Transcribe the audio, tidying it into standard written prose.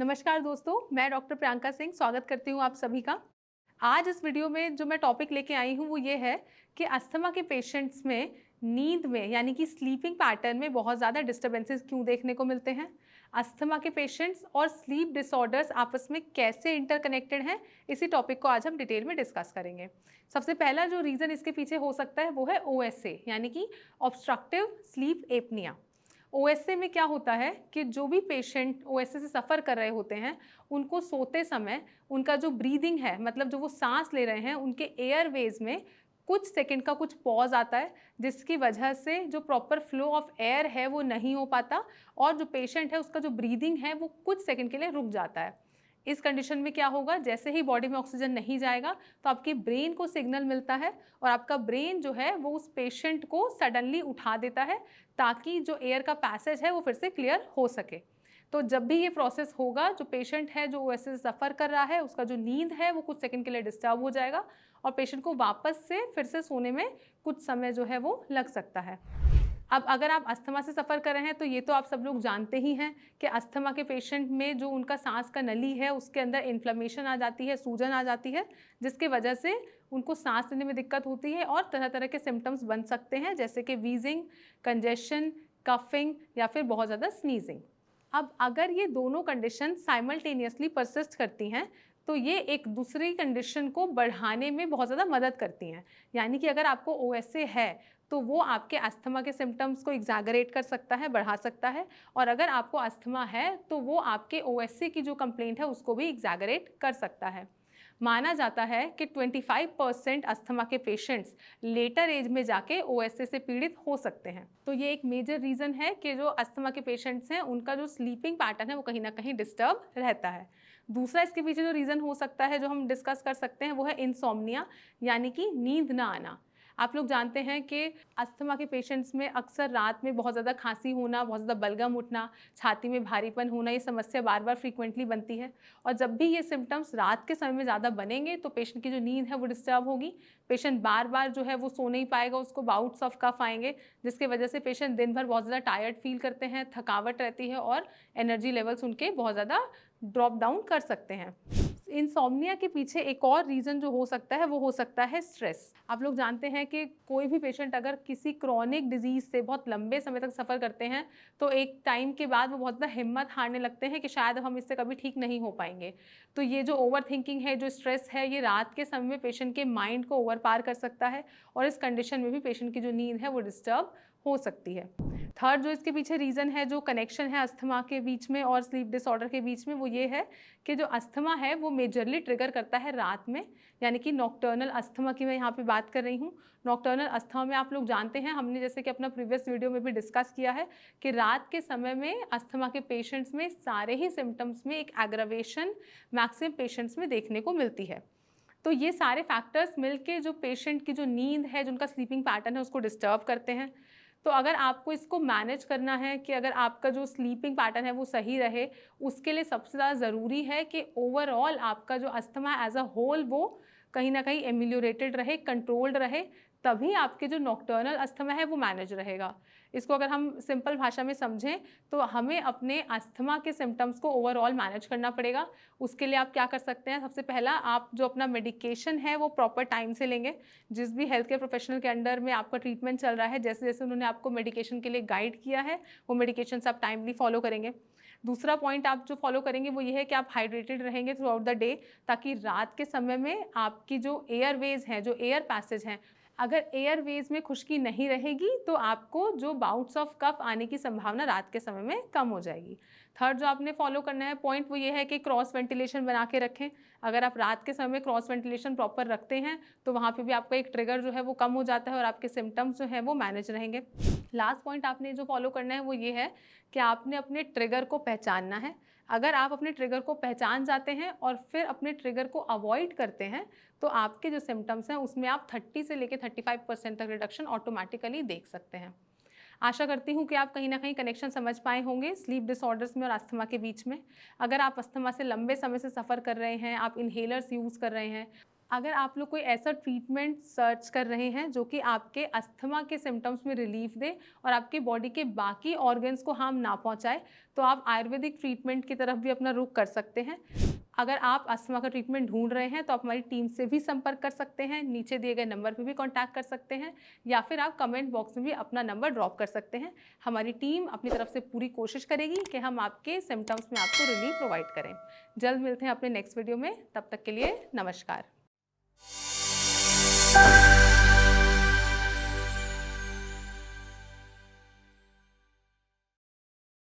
नमस्कार दोस्तों, मैं डॉक्टर प्रियंका सिंह स्वागत करती हूँ आप सभी का। आज इस वीडियो में जो मैं टॉपिक लेके आई हूँ वो ये है कि अस्थमा के पेशेंट्स में नींद में यानी कि स्लीपिंग पैटर्न में बहुत ज़्यादा डिस्टर्बेंसेस क्यों देखने को मिलते हैं। अस्थमा के पेशेंट्स और स्लीप डिसऑर्डर्स आपस में कैसे इंटरकनेक्टेड हैं, इसी टॉपिक को आज हम डिटेल में डिस्कस करेंगे। सबसे पहला जो रीज़न इसके पीछे हो सकता है वो है OSA यानी कि ऑब्स्ट्रक्टिव स्लीप एपनिया। ओएसए में क्या होता है कि जो भी पेशेंट ओएसए से सफ़र कर रहे होते हैं उनको सोते समय उनका जो ब्रीदिंग है, मतलब जो वो सांस ले रहे हैं, उनके एयरवेज में कुछ सेकंड का कुछ पॉज आता है, जिसकी वजह से जो प्रॉपर फ्लो ऑफ एयर है वो नहीं हो पाता और जो पेशेंट है उसका जो ब्रीदिंग है वो कुछ सेकंड के लिए रुक जाता है। इस कंडीशन में क्या होगा, जैसे ही बॉडी में ऑक्सीजन नहीं जाएगा तो आपकी ब्रेन को सिग्नल मिलता है और आपका ब्रेन जो है वो उस पेशेंट को सडनली उठा देता है ताकि जो एयर का पैसेज है वो फिर से क्लियर हो सके। तो जब भी ये प्रोसेस होगा, जो पेशेंट है जो वैसे सफ़र कर रहा है उसका जो नींद है वो कुछ सेकंड के लिए डिस्टर्ब हो जाएगा और पेशेंट को वापस से फिर से सोने में कुछ समय जो है वो लग सकता है। अब अगर आप अस्थमा से सफ़र कर रहे हैं तो ये तो आप सब लोग जानते ही हैं कि अस्थमा के पेशेंट में जो उनका सांस का नली है उसके अंदर इन्फ्लेमेशन आ जाती है, सूजन आ जाती है, जिसकी वजह से उनको सांस लेने में दिक्कत होती है और तरह तरह के सिम्टम्स बन सकते हैं, जैसे कि वीजिंग, कंजेशन, कफिंग या फिर बहुत ज़्यादा स्नीजिंग। अब अगर ये दोनों कंडीशन साइमल्टेनियसली परसिस्ट करती हैं तो ये एक दूसरी कंडीशन को बढ़ाने में बहुत ज़्यादा मदद करती हैं। यानी कि अगर आपको OSA है तो वो आपके अस्थमा के सिम्टम्स को एग्जैगरेट कर सकता है, बढ़ा सकता है, और अगर आपको अस्थमा है तो वो आपके OSA की जो कंप्लेंट है उसको भी एग्जैगरेट कर सकता है। माना जाता है कि 25% अस्थमा के पेशेंट्स लेटर एज में जाके OSA से पीड़ित हो सकते हैं। तो ये एक मेजर रीज़न है कि जो अस्थमा के पेशेंट्स हैं उनका जो स्लीपिंग पैटर्न है वो कहीं ना कहीं डिस्टर्ब रहता है। दूसरा इसके पीछे जो रीज़न हो सकता है जो हम डिस्कस कर सकते हैं वो है इंसोम्निया, यानी कि नींद ना आना। आप लोग जानते हैं कि अस्थमा के पेशेंट्स में अक्सर रात में बहुत ज़्यादा खांसी होना, बहुत ज़्यादा बलगम उठना, छाती में भारीपन होना, ये समस्या बार बार फ्रीक्वेंटली बनती है। और जब भी ये सिम्टम्स रात के समय में ज़्यादा बनेंगे तो पेशेंट की जो नींद है वो डिस्टर्ब होगी। पेशेंट बार बार जो है वो सो नहीं पाएगा, उसको बाउट्स ऑफ कफ आएंगे, जिसकी वजह से पेशेंट दिन भर बहुत ज़्यादा टायर्ड फील करते हैं, थकावट रहती है और एनर्जी लेवल्स उनके बहुत ज़्यादा ड्रॉप डाउन कर सकते हैं। इंसोम्निया के पीछे एक और रीज़न जो हो सकता है वो हो सकता है स्ट्रेस। आप लोग जानते हैं कि कोई भी पेशेंट अगर किसी क्रॉनिक डिजीज़ से बहुत लंबे समय तक सफ़र करते हैं तो एक टाइम के बाद वो बहुत ज़्यादा हिम्मत हारने लगते हैं कि शायद हम इससे कभी ठीक नहीं हो पाएंगे। तो ये जो ओवर थिंकिंग है, जो स्ट्रेस है, ये रात के समय में पेशेंट के माइंड को ओवर पार कर सकता है और इस कंडीशन में भी पेशेंट की जो नींद है वो डिस्टर्ब हो सकती है। थर्ड जो इसके पीछे रीज़न है, जो कनेक्शन है अस्थमा के बीच में और स्लीप डिसऑर्डर के बीच में, वो ये है कि जो अस्थमा है वो मेजरली ट्रिगर करता है रात में, यानी कि नॉकटर्नल अस्थमा की मैं यहाँ पे बात कर रही हूँ। नॉकटर्नल अस्थमा में आप लोग जानते हैं, हमने जैसे कि अपना प्रीवियस वीडियो में भी डिस्कस किया है कि रात के समय में अस्थमा के पेशेंट्स में सारे ही सिम्टम्स में एक एग्रावेशन मैक्सिमम पेशेंट्स में देखने को मिलती है। तो ये सारे फैक्टर्स मिलके जो पेशेंट की जो नींद है, जो उनका स्लीपिंग पैटर्न है, उसको डिस्टर्ब करते हैं। तो अगर आपको इसको मैनेज करना है कि अगर आपका जो स्लीपिंग पैटर्न है वो सही रहे, उसके लिए सबसे ज़्यादा ज़रूरी है कि ओवरऑल आपका जो अस्थमा एज अ होल वो कहीं ना कहीं एमिलियोरेटेड रहे, कंट्रोल्ड रहे, तभी आपके जो नॉकटर्नल अस्थमा है वो मैनेज रहेगा। इसको अगर हम सिंपल भाषा में समझें तो हमें अपने अस्थमा के सिम्टम्स को ओवरऑल मैनेज करना पड़ेगा। उसके लिए आप क्या कर सकते हैं, सबसे पहला आप जो अपना मेडिकेशन है वो प्रॉपर टाइम से लेंगे। जिस भी हेल्थ केयर प्रोफेशनल के अंडर में आपका ट्रीटमेंट चल रहा है, जैसे जैसे उन्होंने आपको मेडिकेशन के लिए गाइड किया है वो मेडिकेशन आप टाइमली फॉलो करेंगे। दूसरा पॉइंट आप जो फॉलो करेंगे वो ये है कि आप हाइड्रेटेड रहेंगे थ्रू आउट द डे, ताकि रात के समय में आपकी जो एयरवेज हैं, जो एयर पैसेज हैं, अगर एयरवेज में खुश्की नहीं रहेगी तो आपको जो बाउट्स ऑफ कफ आने की संभावना रात के समय में कम हो जाएगी। थर्ड जो आपने फॉलो करना है पॉइंट वो ये है कि क्रॉस वेंटिलेशन बना के रखें। अगर आप रात के समय में क्रॉस वेंटिलेशन प्रॉपर रखते हैं तो वहाँ पे भी आपका एक ट्रिगर जो है वो कम हो जाता है और आपके सिम्टम्स जो है वो मैनेज रहेंगे। लास्ट पॉइंट आपने जो फॉलो करना है वो ये है कि आपने अपने ट्रिगर को पहचानना है। अगर आप अपने ट्रिगर को पहचान जाते हैं और फिर अपने ट्रिगर को अवॉइड करते हैं तो आपके जो सिम्टम्स हैं उसमें आप 30 से लेकर 35% तक रिडक्शन ऑटोमेटिकली देख सकते हैं। आशा करती हूँ कि आप कहीं ना कहीं कनेक्शन समझ पाए होंगे स्लीप डिसऑर्डर्स में और अस्थमा के बीच में। अगर आप अस्थमा से लंबे समय से सफ़र कर रहे हैं, आप इन्हेलर्स यूज़ कर रहे हैं, अगर आप लोग कोई ऐसा ट्रीटमेंट सर्च कर रहे हैं जो कि आपके अस्थमा के सिम्टम्स में रिलीफ दे और आपके बॉडी के बाकी ऑर्गन्स को हार्म ना पहुंचाए, तो आप आयुर्वेदिक ट्रीटमेंट की तरफ भी अपना रुख कर सकते हैं। अगर आप अस्थमा का ट्रीटमेंट ढूंढ रहे हैं तो आप हमारी टीम से भी संपर्क कर सकते हैं, नीचे दिए गए नंबर पर भी कॉन्टैक्ट कर सकते हैं, या फिर आप कमेंट बॉक्स में भी अपना नंबर ड्रॉप कर सकते हैं। हमारी टीम अपनी तरफ से पूरी कोशिश करेगी कि हम आपके सिम्टम्स में आपको रिलीफ प्रोवाइड करें। जल्द मिलते हैं अपने नेक्स्ट वीडियो में, तब तक के लिए नमस्कार।